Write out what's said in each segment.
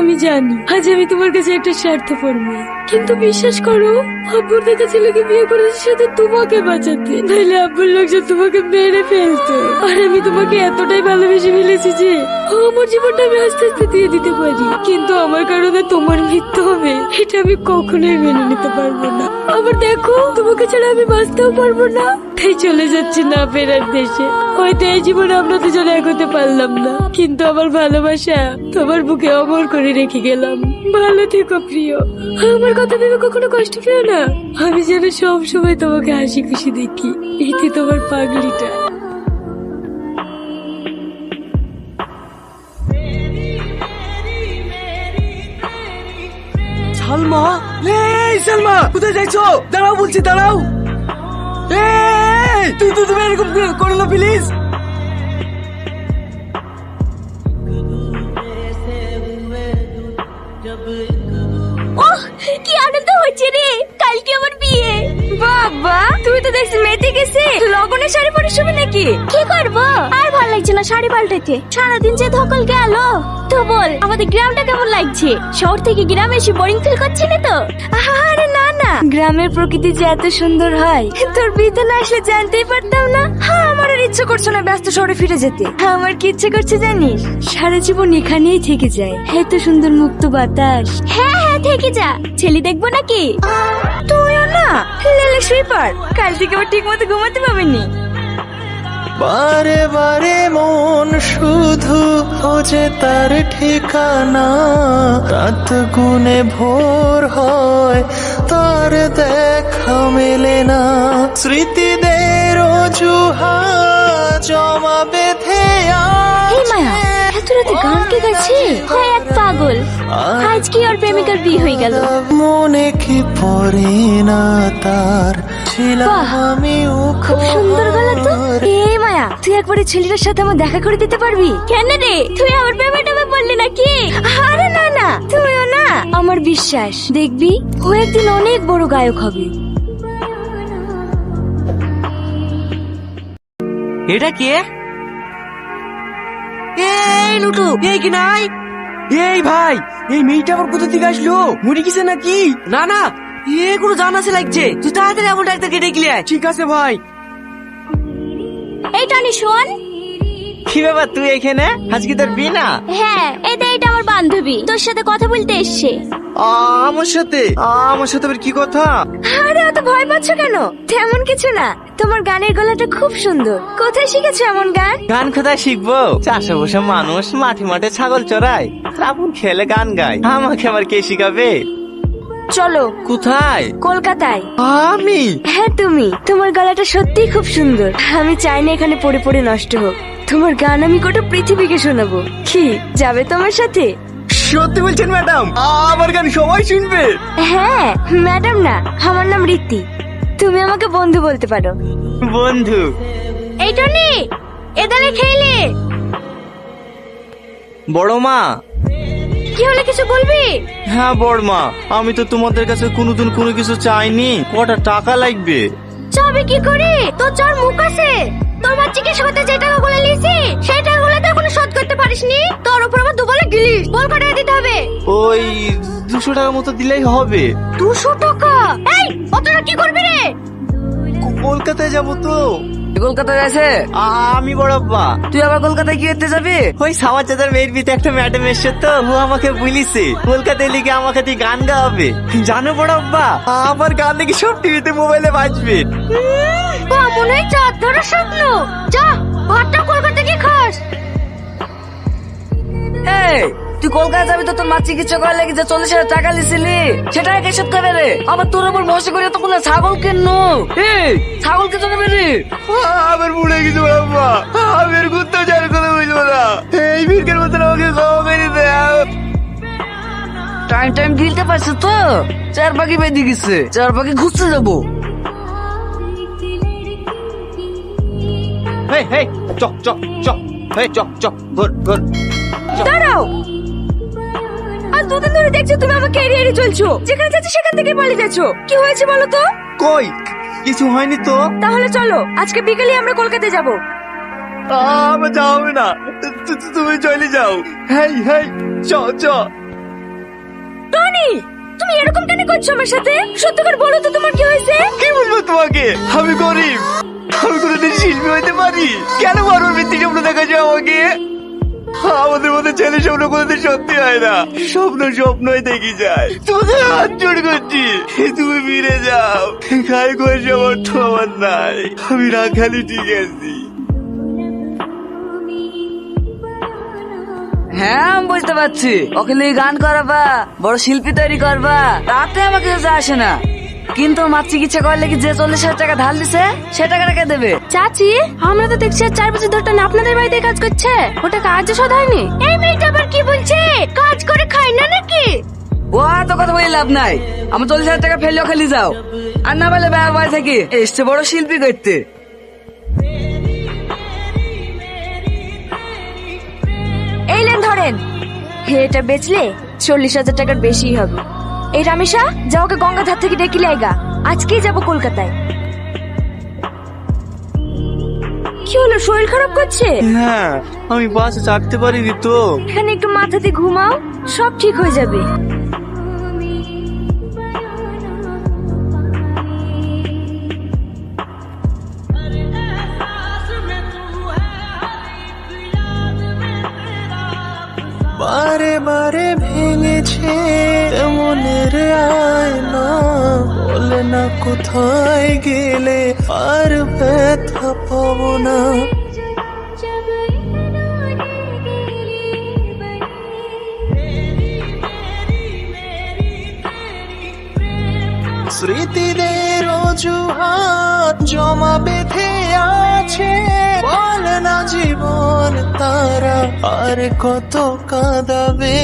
আমি জানি আজ আমি তোমার কাছে একটা স্বার্থপর মেয়ে, কিন্তু বিশ্বাস করো আব্বুর দেখা ছেলেকে বিয়ে করেছে শুধু তোমাকে বাঁচাতে, নাহলে আব্বুর লোকজন তোমাকে মেরে ফেলতো। আর আমি তোমাকে এতটাই ভালোবেসে ফেলেছি যে আমার জীবনটা আমি আস্তে আস্তে দিয়ে দিতে পারি, কিন্তু আমার কারণে তোমার মৃত্যু হবে এটা আমি কখনোই মেনে নিতে পারবো না। আবার দেখো তোমাকে ছাড়া আমি বাঁচতেও পারবো না, তাই চলে যাচ্ছি না ফেরার দেশে। হয়তো এই জীবনে আমরা দুজনে এক হতে পারলাম না, কিন্তু আমার ভালোবাসা তোমার বুকে অমর করে রেখে গেলাম। ভালো থেকো প্রিয়, আমার কথা ভেবে কখনো কষ্ট পেও না। আমি যেন সব সময় তোমাকে হাসি খুশি দেখি, এতে তোমার পাগলিটা। সালমা, এই সালমা কোথায় যাইছো? দাঁড়াও বলছি, দাঁড়াও। তুমি এরকম করো না প্লিজ। ওহ কি আনন্দ হচ্ছে রে, কালকে আমার বিয়ে। বাবা তুমি তো দেখছি মেয়েতে গেছে, লগনে শাড়ি পরে শুবে নাকি? কি করবো আর ভালো লাগছে না শাড়ি পাল্টাইতে, সারাদিন যে ধকল গেল। তো বল আমাদের গ্রামটা কেমন লাগছে? শহর থেকে গ্রামে এসে বোরিং ফিল করছি না তো? আরে না না, গ্রামের প্রকৃতি যে এত সুন্দর হয় তোর বিয়েতে না আসলে জানতেই পারতাম না। হ্যাঁ আমার আর ইচ্ছে করছে না ব্যস্ত শহরে ফিরে যেতে। আমার কি ইচ্ছে করছে জানিস? সারা জীবন এখানেই থেকে যায়, এত সুন্দর মুক্ত বাতাস। হ্যাঁ হ্যাঁ থেকে যা, ছেলে দেখবো নাকি? তুইও না লেলে শুয়ে পড়, কাল থেকে আবার ঠিক মতো ঘুমাতে পাবেনি। বারে বারে মন শুধু খোঁজে তার ঠিকানা, রাত গুনে ভোর হয় তার দেখা মেলে না। স্মৃতিদের অজুহাত জমা বেঁধে এই মায়া এত রাতে গান কে গাইছে? হয় এক পাগল, আজ কি ওর প্রেমিকার বিয়ে হয়ে গেল। মনে কি পড়ে না তার, ছিলাম আমি খুব সুন্দর গলা তো। এই মায়া তুই একবারে ছেলেটার সাথে আমার দেখা করে দিতে পারবি? কেন রে তুই আমার প্রেমে টেমে পড়লি নাকি? আরে না না, তুইও না, আমার বিশ্বাস দেখবি ও একদিন অনেক বড় গায়ক হবে। এটা কে? এই লুটু, এই কি নাই? এই ভাই, এই মেয়েটা আবার কোথা থেকে আসলো? মরে গেছে নাকি? না না, এ কোনো জানাছে লাগছে। তুই তাড়াতাড়ি আমার ডাক্তারকে ডেকে আয়। ঠিক আছে ভাই। এই টনি শোন। কি ব্যাপার তুই এখানে? আজকে তোর বিয়ে না? হ্যাঁ এটা আমার বান্ধবী, তোর সাথে কথা বলতে এসছে। আমার সাথে? আমার সাথে আবার কি কথা? আরে অত ভয় পাচ্ছ কেন? তেমন কিছু না, তোমার গানের গলাটা খুব সুন্দর। কোথায় শিখেছো এমন গান? গান কোথায় শিখবো? চাষে বসে মানুষ মাঠে মাঠে ছাগল চড়ায়, আপন খেলে গান গায়, আমাকে আবার কে শিখাবে? চলো। কোথায়? কলকাতায়। আমি? হ্যাঁ তুমি, তোমার গলাটা সত্যিই খুব সুন্দর। আমি চাই না এখানে পড়ে পড়ে নষ্ট হোক। তোমার গান আমি গোটা পৃথিবীকে শোনাবো। কি যাবে তোমার সাথে? সত্যি বলছেন ম্যাডাম? আমার গান সবাই শুনবে? হ্যাঁ ম্যাডাম না, আমার নাম রীতি, তুমি আমাকে বন্ধু বলতে পারো। বন্ধু? এই টনি এদালে খেলে। বড় মা। কি হলো কিছু বলবি? হ্যাঁ বড় মা, আমি তো তোমাদের কাছে কোনোদিন কোনো কিছু চাইনি। কটা টাকা লাগবে? চাবি কি করে? তোর যার মুখ আছে, তোমার চিকিৎসা করতে যে টাকা গুলো লিয়েছি সেই টাকাগুলো তো এখনো শোধ করতে পারিসনি। তোর উপর আবার দুবলে গিলিস, বল কত টাকা দিতে হবে? ওই 200 টাকা মতো দিলেই হবে। 200 টাকা? এই অতটা কি করবি রে? কলকাতায় যাবো তো। কলকাতায় আছে? আমি বড় আব্বা। তুই আবার কলকাতায় কি করতে যাবি? ওই সামার চাচার মেয়ের বিতে একটা ম্যাডাম এসছে তো, ও আমাকে বলিছে কলকাতায় লিখে আমাকে দিয়ে গান গাওয়াবে। জানো বড় আব্বা, আমার গান নাকি সব টিভিতে মোবাইলে বাজবে। মনে হয় চাঁদ ধরার স্বপ্ন। যা ভাতটা কলকাতা গিয়ে খাস। এই তুই কলকাতা যাবি তো তোর মা চিকিৎসা করার লেগে যে 40,000 টাকা লিছিলি সেটা কে শোধ করবে রে? আবার তোর উপর ভরসা করে এতগুলো ছাগল কেন? এই ছাগল কে চড়াবে রে? আমার বুড়ে গেছে বড় আব্বা, আমি আর কোথাও যাওয়ার কথা বুঝবো না। এই ভিড়কের মতন আমাকে ক্ষমা করে দাও। টাইম গিলতে পারছে তো? 4 পাখি বেঁধে গেছে, 4 পাখি ঘুরতে যাবো। হেই হেই চক চক চক, হেই চক চক, ঘর ঘর। দাঁড়াও, আর দুদিন ধরে দেখছো তুমি আমাকে এড়িয়ে এড়িয়ে চলছো, যেখানে যাচ্ছ সেখান থেকে পালিয়ে যাচ্ছ। কি হয়েছে বলো তো? কই কিছু হয়নি তো। তাহলে চলো আজকে বিকেলে আমরা কলকাতায় যাব। আমার যাওয়া হবে না, তুমি চলে যাও। হেই হেই চ চ। টনি, তুমি এরকম কেন করছো আমার সাথে? সত্যি করে বলো তো তোমার কি হয়েছে? কি বলবো তোমাকে, আমি গরিব, আমি কোনোদিন শিল্পী হইতে পারি? কেন বারবার মিথ্যে স্বপ্ন দেখা যায় আমাকে? আমাদের মধ্যে ছেলে স্বপ্ন কোনোদিন সত্যি হয় না, স্বপ্ন স্বপ্নই দেখি যায়। তোমাকে হাত জোড় করছি, তুমি ফিরে যাও। খাই খোয়ার সামর্থ্য আমার নাই, আমি রাখালি ঠিক আছি। হ্যাঁ আমি বুঝতে পারছি, ওকে নিয়ে গান করাবা, বড় শিল্পী তৈরি করবা, তাতে আমাকে যা আসে না। কিন্তু আমার চিকিৎসা করলে কি যে 40,000 টাকা ধার দিছে সে টাকাটা কে দেবে? চাচি, আমরা তো দেখছি আর 4 বছর ধরে টনি আপনাদের বাড়িতে কাজ করছে, ওটা কাজ শোধ হয়নি। এই মেয়েটা আবার কি বলছে? কাজ করে খায় না নাকি? ও এত কথা বলে লাভ নাই, আমার 40,000 টাকা ফেললেও খালি যাও, আর না বলে বাড়ি থেকে এসছে বড় শিল্পী করতে। এই লেন ধরেন, এটা বেচলে 40,000 টাকার বেশি হবে। এই রামেশা, যাও ওকে গঙ্গাধার থেকে ডেকে লাইগা, আজকেই যাবো কলকাতায়। কি হলো, শরীর খারাপ করছে? হ্যাঁ, আমি বাসে চাপতে পারিনি তো। এখানে একটু মাথাতে ঘুমাও, সব ঠিক হয়ে যাবে। বারে বারে ভেঙেছে মনের আয়না, বলে না কোথায় গেলে আর ব্যথা পাবো না। স্মৃতিদের অজুহাত জমা বেঁধে আছে, বলে না জীবন তারা আর কত কাঁদাবে।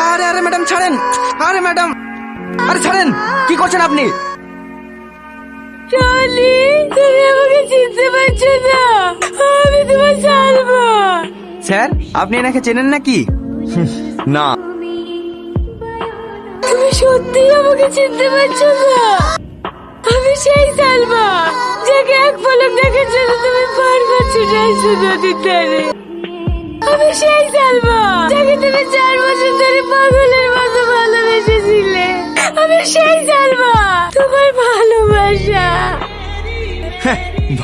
আরে আরে ম্যাডাম ছাড়েন, আরে ম্যাডাম, আরে ছাড়েন, কি করছেন আপনি? টনি, তুমি আমাকে চিনতে পারছো না? আমি তোমার সালমা। স্যার, আপনি এনাকে চেনেন নাকি? না। তুমি সত্যি আমাকে চিনতে পারছো না? আমি সেই সালমা, যাকে এক পলক দেখার জন্য তুমি বারবার ছুটে আসছো নদীর ধারে। আমি সেই সালমা, যাকে তুমি 4 বছর ধরে পাগলের মতো ভালোবেসেছিলে। আমি সেই সালমা, তোমার ভালোবাসা।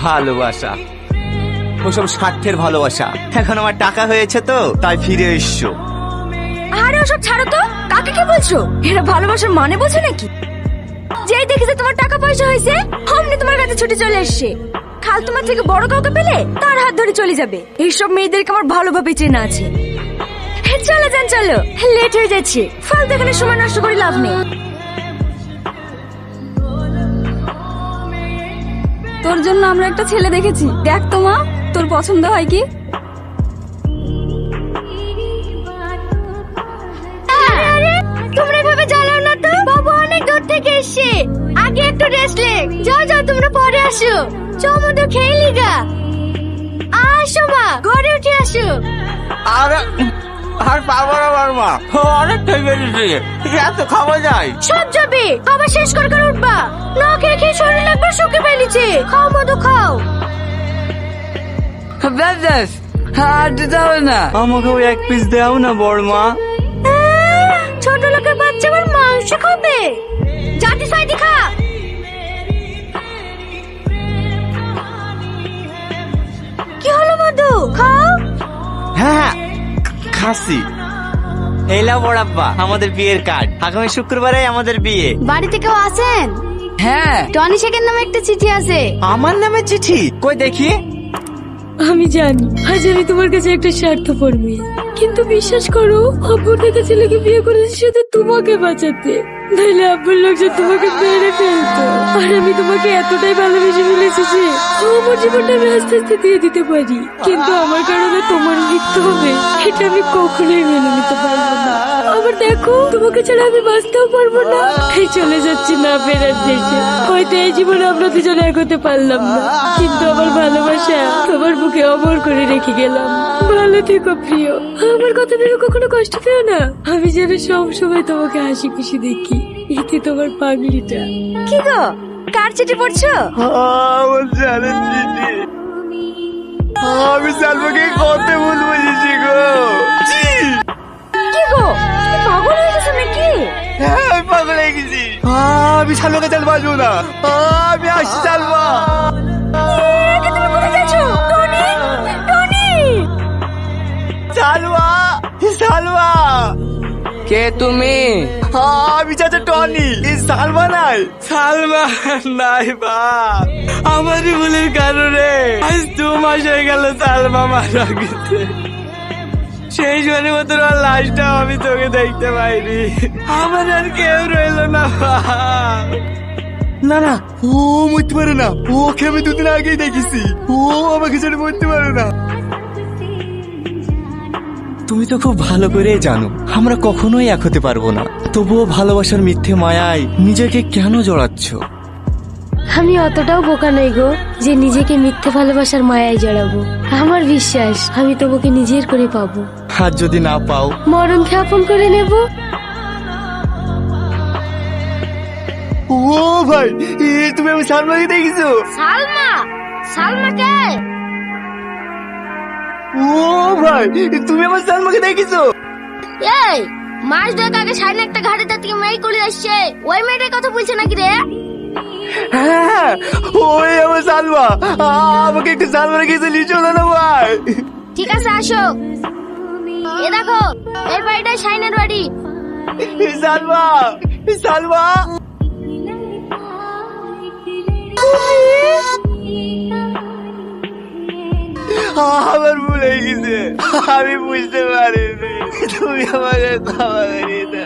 ভালোবাসা ওসব স্বার্থের ভালোবাসা। এখন আমার টাকা হয়েছে তো তাই ফিরে এসছো। আরে ওসব ছাড়ো তো, কাকে কি বলছো? এরা ভালোবাসার মানে বোঝে নাকি? যেই দেখেছে তোমার টাকা পয়সা হয়েছে, অমনি তোমার কাছে ছুটে চলে এসছে। কাল তোমার থেকে বড় কাউকে পেলে তার হাত ধরে চলে যাবে। এইসব মেয়েদেরকে আমার ভালোভাবে চেনা আছে। চলো যান, চলো, লেট হয়ে যাচ্ছে। ফালতু এখানে সময় নষ্ট করে লাভ নেই। তোর জন্য আমরা একটা ছেলে দেখেছি, দেখ তো মা, তোর পছন্দ হয় কি? তোমরা এভাবে জ্বালাও না তো, বাবু অনেক দূর থেকে এসছে। আগে একটু রেস্ট লে। যাও যাও, তোমরা পরে আসো। চমদো খেয়ে গা। আসো মা, ঘরে উঠে আসো। আর পাবো না বর্মা, অনেকটাই বেরিয়েছে, এত খাওয়া যায়। সব যাবে, খাবার শেষ করে করে উঠবা। না খেয়ে খেয়ে শরীর একবার শুকিয়ে ফেলেছে। খাও মধু, খাও। ব্যাস ব্যাস, আর দিতে হবে না। আমাকেও 1 পিস দাও না বর্মা। ছোট লোকের বাচ্চা আবার মাংস খাবে? জাতি সাইডি খা। কি হলো মধু, খাও। হ্যাঁ খাসি। এলা বড়াব্বা, আমাদের বিয়ের কার্ড। আগামী শুক্রবারে আমাদের বিয়ে। বাড়িতে কেউ আছেন? হ্যাঁ, টনি শেখের নামে একটা চিঠি আছে। আমার নামে চিঠি? কই দেখি। আমি জানি আজ আমি তোমার কাছে একটা স্বার্থপর মেয়ে, কিন্তু বিশ্বাস করো, আব্বুর দেখা ছেলেকে বিয়ে করেছি শুধু তোমাকে বাঁচাতে। নইলে আব্বুর লোকজন তোমাকে মেরে ফেলতো। আর আমি তোমাকে এতটাই ভালোবেসে ফেলেছি যে আমার জীবনটা আমি আস্তে আস্তে দিয়ে দিতে পারি, কিন্তু আমার কারণে তোমার মৃত্যু হবে এটা আমি কখনোই মেনে নিতে পারবো না। আবার দেখো, তোমাকে ছাড়া আমি বাঁচতেও পারবো না। এই চলে যাচ্ছি না ফেরার দেশে। হয়তো এই জীবনে আমরা দুজনে এগোতে পারলাম না, কিন্তু আমার ভালোবাসা তোমার বুকে অমর করে রেখে গেলাম। ভালো থেকো প্রিয়, আমার কথা ভেবে কখনো কষ্ট পেও না। আমি যেন সব সময় তোমাকে হাসি খুশি দেখি। এতে তোমার পাগলিটা। কি গো, কার চিঠি পড়ছো? আমার জানেন দিদি, আমি সালমাকে কত ভুল বুঝেছি গো। কি গো, তুমি পাগল হয়ে গেছো নাকি? হ্যাঁ, আমি পাগল হয়ে গেছি। আমি সালমাকে চাল বাজবো না। আমি আসছি সালমা। একে তুমি কোথায় যাচ্ছো? Tony, Tony! সালমা, সালমা। কে তুমি? আমি চাচা টনি। সালমা নাই? সালমা নাই বাপ, আমারই ভুলের কারণে আজ 2 মাস হয়ে গেল সালমা মারা গেছে। সেই জন্য তোর লাশটা আমি তোকে দেখতে পাইনি। আমার আর কেউ রইল না বাপ। না না, ও মরতে পারে না। ওকে আমি 2 দিন আগেই দেখেছি। ও আমাকে ছেড়ে মরতে পারে না। তুমি তো খুব ভালো করে জানো আমরা কখনোই এক হতে পারবো না, তবুও ভালোবাসার মিথ্যে মায়ায় নিজেকে কেন জড়াচ্ছ? আমি অতটাও বোকা নই গো যে নিজেকে মিথ্যে ভালোবাসার মায়ায় জড়াবো। আমার বিশ্বাস আমি তোমাকে নিজের করে পাবো। আর যদি না পাও? মরণকে আপন করে নেব। ও ভাই, তুমি আমি সালমাকে দেখেছো? সালমা, সালমা কে? ও ভাই, তুমি আমার সালমাকে দেখেছো? এই মাস 2 আগে সাইন একটা ঘাটে থেকে মেয়ে করে আসছে, ওই মেয়েটার কথা বলছে নাকি রে? হ্যাঁ, ওই আমার সালমা। আমাকে একটু সালমার কাছে নিয়ে চলো না ভাই। ঠিক আছে, আসো। এ দেখো, এই বাড়িটা সাইনের বাড়ি। সালমা, সালমা। আমার ভুল হয়ে গেছে, আমি বুঝতে পারিনি। তুমি আমাকে ক্ষমা করে দাও।